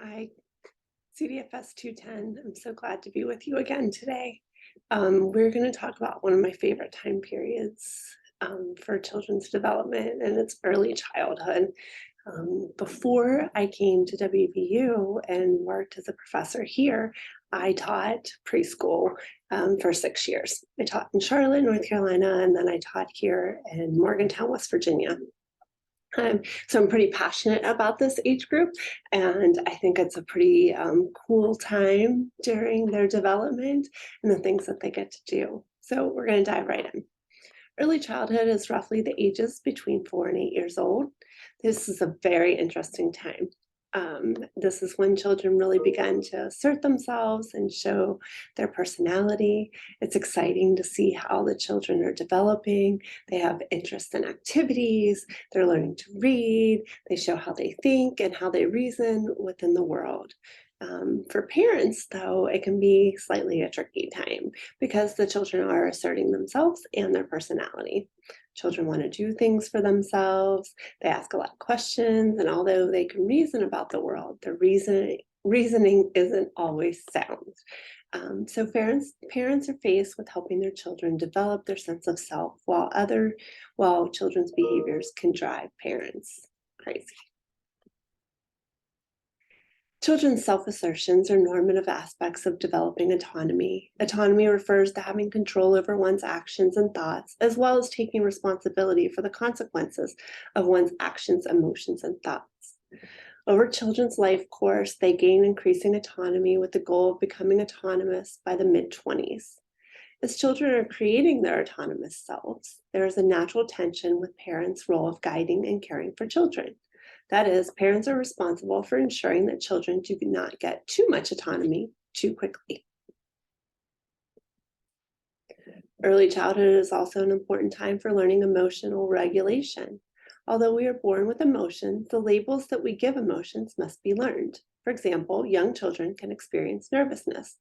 Hi, CDFS 210. I'm so glad to be with you again today. We're going to talk about one of my favorite time periods for children's development, and it's early childhood. Before I came to WVU and worked as a professor here, I taught preschool for 6 years. I taught in Charlotte, North Carolina, and then I taught here in Morgantown, West Virginia. So I'm pretty passionate about this age group, and I think it's a pretty cool time during their development and the things that they get to do. So we're going to dive right in. Early childhood is roughly the ages between 4 and 8 years old. This is a very interesting time. This is when children really begin to assert themselves and show their personality. It's exciting to see how the children are developing. They have interest in activities, they're learning to read, they show how they think and how they reason within the world. For parents, though, it can be slightly a tricky time because the children are asserting themselves and their personality. Children want to do things for themselves. They ask a lot of questions, and although they can reason about the world, their reasoning isn't always sound. So parents are faced with helping their children develop their sense of self, while children's behaviors can drive parents crazy. Children's self-assertions are normative aspects of developing autonomy. Autonomy refers to having control over one's actions and thoughts, as well as taking responsibility for the consequences of one's actions, emotions, and thoughts. Over children's life course, they gain increasing autonomy with the goal of becoming autonomous by the mid-20s. As children are creating their autonomous selves, there is a natural tension with parents' role of guiding and caring for children. That is, parents are responsible for ensuring that children do not get too much autonomy too quickly. Early childhood is also an important time for learning emotional regulation. Although we are born with emotions, the labels that we give emotions must be learned. For example, young children can experience nervousness,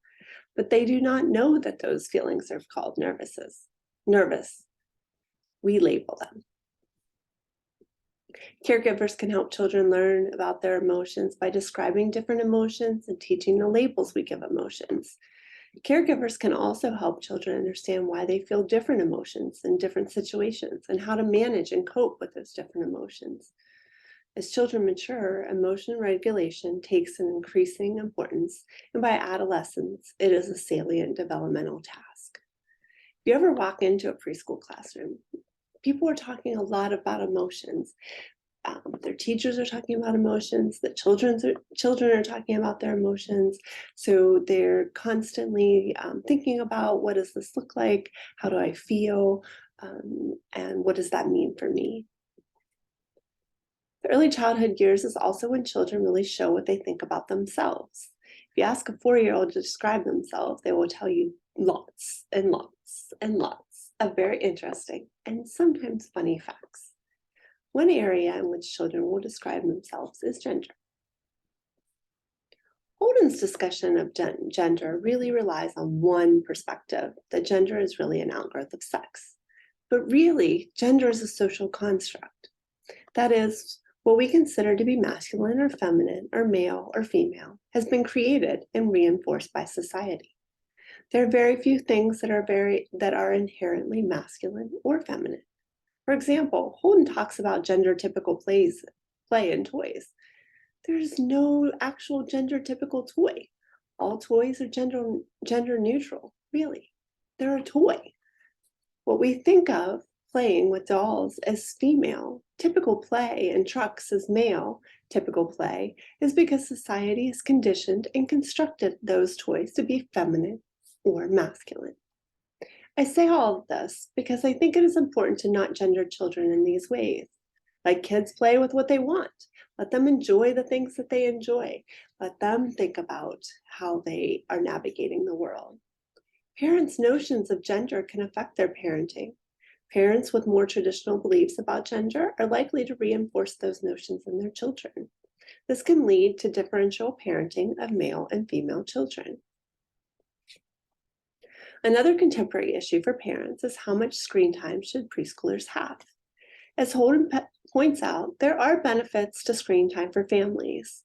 but they do not know that those feelings are called nervous. We label them. Caregivers can help children learn about their emotions by describing different emotions and teaching the labels we give emotions. Caregivers can also help children understand why they feel different emotions in different situations and how to manage and cope with those different emotions. As children mature, emotion regulation takes an increasing importance, and by adolescence, it is a salient developmental task. If you ever walk into a preschool classroom, people are talking a lot about emotions. Their teachers are talking about emotions, the children are talking about their emotions. So they're constantly thinking about, what does this look like? How do I feel? And what does that mean for me? The early childhood years is also when children really show what they think about themselves. If you ask a 4-year-old to describe themselves, they will tell you lots and lots and lots of very interesting and sometimes funny facts. One area in which children will describe themselves is gender. Holden's discussion of gender really relies on one perspective, that gender is really an outgrowth of sex. But really, gender is a social construct. That is, what we consider to be masculine or feminine or male or female has been created and reinforced by society. There are very few things that are inherently masculine or feminine. For example, Holden talks about gender-typical play in toys. There's no actual gender-typical toy. All toys are gender neutral, really. They're a toy. What we think of playing with dolls as female, typical play, and trucks as male, typical play, is because society has conditioned and constructed those toys to be feminine or masculine. I say all of this because I think it is important to not gender children in these ways. Let kids play with what they want. Let them enjoy the things that they enjoy. Let them think about how they are navigating the world. Parents' notions of gender can affect their parenting. Parents with more traditional beliefs about gender are likely to reinforce those notions in their children. This can lead to differential parenting of male and female children. Another contemporary issue for parents is how much screen time should preschoolers have. As Holden points out, there are benefits to screen time for families.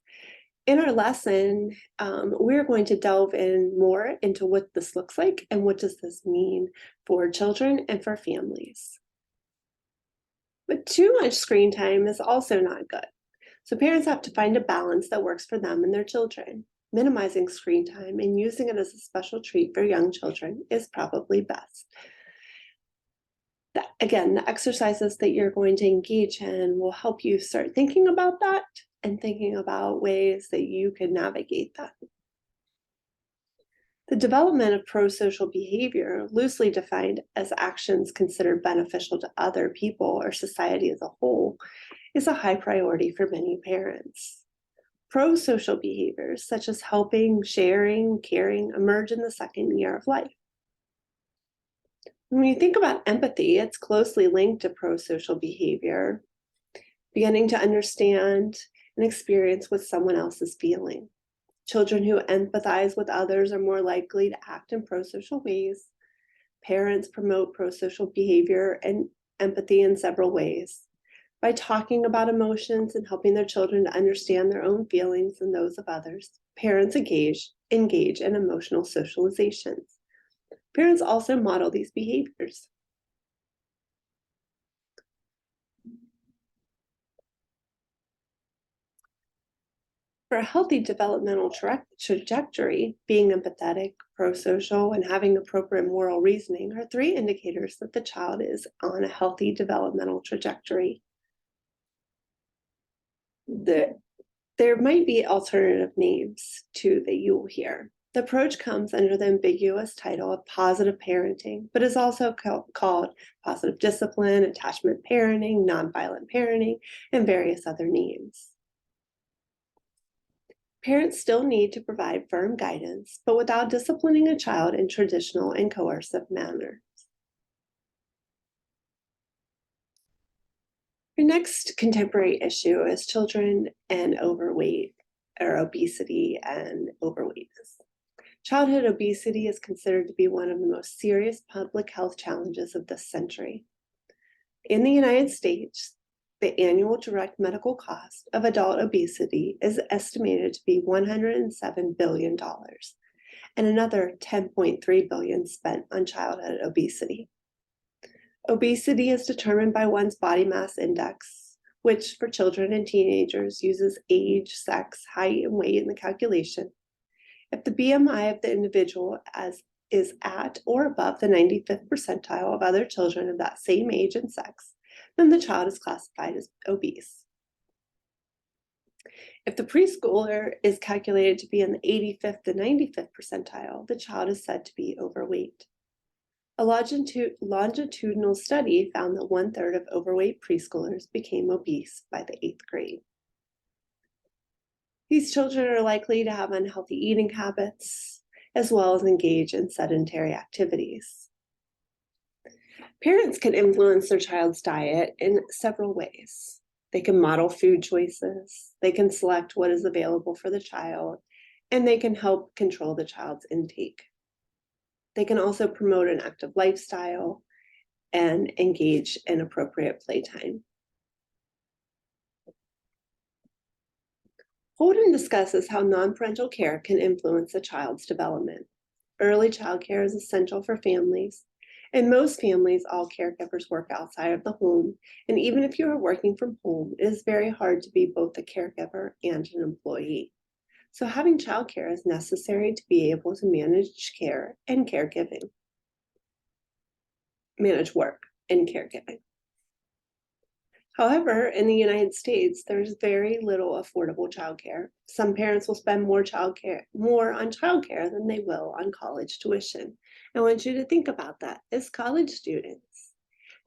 In our lesson, we're going to delve in more into what this looks like and what does this mean for children and for families. But too much screen time is also not good. So parents have to find a balance that works for them and their children. Minimizing screen time and using it as a special treat for young children is probably best. Again, the exercises that you're going to engage in will help you start thinking about that and thinking about ways that you can navigate that. The development of pro-social behavior, loosely defined as actions considered beneficial to other people or society as a whole, is a high priority for many parents. Pro-social behaviors, such as helping, sharing, caring, emerge in the second year of life. When you think about empathy, it's closely linked to pro-social behavior, beginning to understand and experience what someone else is feeling. Children who empathize with others are more likely to act in pro-social ways. Parents promote pro-social behavior and empathy in several ways. By talking about emotions and helping their children to understand their own feelings and those of others, parents engage in emotional socializations. Parents also model these behaviors. For a healthy developmental trajectory, being empathetic, pro-social, and having appropriate moral reasoning are 3 indicators that the child is on a healthy developmental trajectory. There might be alternative names too that you will hear. The approach comes under the ambiguous title of positive parenting, but is also called positive discipline, attachment parenting, nonviolent parenting, and various other names. Parents still need to provide firm guidance, but without disciplining a child in traditional and coercive manner. Your next contemporary issue is children and overweight, or obesity and overweightness. Childhood obesity is considered to be one of the most serious public health challenges of this century. In the United States, the annual direct medical cost of adult obesity is estimated to be $107 billion, and another $10.3 billion spent on childhood obesity. Obesity is determined by one's body mass index, which for children and teenagers uses age, sex, height, and weight in the calculation. If the BMI of the individual is at or above the 95th percentile of other children of that same age and sex, then the child is classified as obese. If the preschooler is calculated to be in the 85th to 95th percentile, the child is said to be overweight. A longitudinal study found that 1/3 of overweight preschoolers became obese by the 8th grade. These children are likely to have unhealthy eating habits, as well as engage in sedentary activities. Parents can influence their child's diet in several ways. They can model food choices, they can select what is available for the child, and they can help control the child's intake. They can also promote an active lifestyle and engage in appropriate playtime. Holden discusses how non-parental care can influence a child's development. Early childcare is essential for families. In most families, all caregivers work outside of the home, and even if you are working from home, it is very hard to be both a caregiver and an employee. So having childcare is necessary to be able to manage care and caregiving. Manage work and caregiving. However, in the United States, there's very little affordable childcare. Some parents will spend more on childcare than they will on college tuition. I want you to think about that. As college students,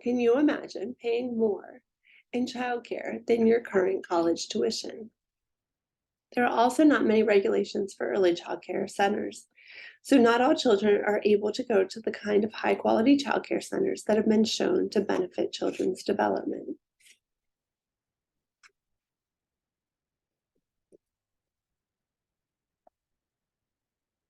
can you imagine paying more in childcare than your current college tuition? There are also not many regulations for early childcare centers. So not all children are able to go to the kind of high-quality childcare centers that have been shown to benefit children's development.